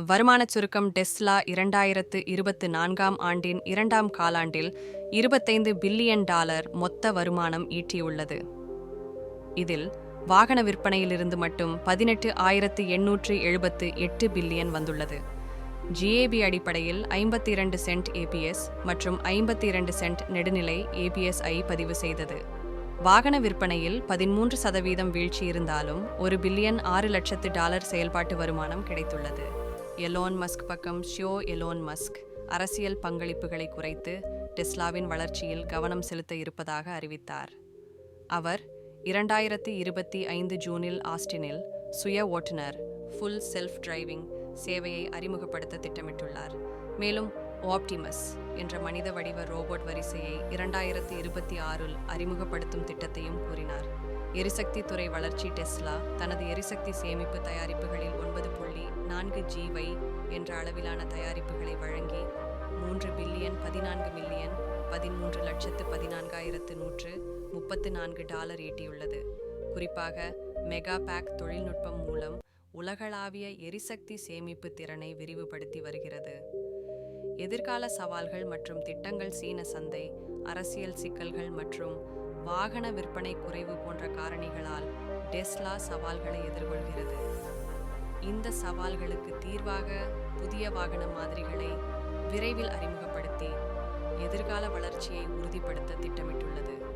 வருமானச் சுருக்கம் டெஸ்லா 2024ஆம் ஆண்டின் இரண்டாம் காலாண்டில் $25 பில்லியன் மொத்த வருமானம் ஈட்டியுள்ளது. இதில் வாகன விற்பனையிலிருந்து மட்டும் 18,878 பில்லியன் வந்துள்ளது. ஜிஏபி அடிப்படையில் 52 சென்ட் ஏபிஎஸ் மற்றும் 52 சென்ட் நெடுநிலை ஏபிஎஸ்-ஐ பதிவு செய்தது. வாகன விற்பனையில் 13% வீழ்ச்சி இருந்தாலும் $1 பில்லியன் $6 லட்சத்து செயல்பாட்டு வருமானம் கிடைத்துள்ளது. எலோன் மஸ்க் பக்கம் எலோன் மஸ்க் அரசியல் பங்களிப்புகளை குறைத்து டெஸ்லாவின் வளர்ச்சியில் கவனம் செலுத்த இருப்பதாக அறிவித்தார். அவர் 2025 ஜூனில் ஆஸ்டினில் சுய ஓட்டுநர் ஃபுல் செல்ஃப் டிரைவிங் சேவையை அறிமுகப்படுத்த திட்டமிட்டுள்ளார். மேலும் ஆப்டிமஸ் என்ற மனித வடிவ ரோபோட் வரிசையை 2026இல் அறிமுகப்படுத்தும் திட்டத்தையும் கூறினார். எரிசக்தி துறை வளர்ச்சி டெஸ்லா தனது எரிசக்தி சேமிப்பு தயாரிப்புகளில் 9.4 GW என்ற அளவிலான தயாரிப்புகளை வழங்கி $3 பில்லியன் $14 மில்லியன் $13,14,134 ஈட்டியுள்ளது. குறிப்பாக மெகா பேக் தொழில்நுட்பம் மூலம் உலகளாவிய எரிசக்தி சேமிப்பு திறனை விரிவுபடுத்தி வருகிறது. எதிர்கால சவால்கள் மற்றும் திட்டங்கள் சீன சந்தை, அரசியல் சிக்கல்கள் மற்றும் வாகன விற்பனை குறைவு போன்ற காரணிகளால் டெஸ்லா சவால்களை எதிர்கொள்கிறது. இந்த சவால்களுக்கு தீர்வாக புதிய வாகன மாதிரிகளை விரைவில் அறிமுகப்படுத்தி எதிர்கால வளர்ச்சியை உறுதிப்படுத்த திட்டமிட்டுள்ளது.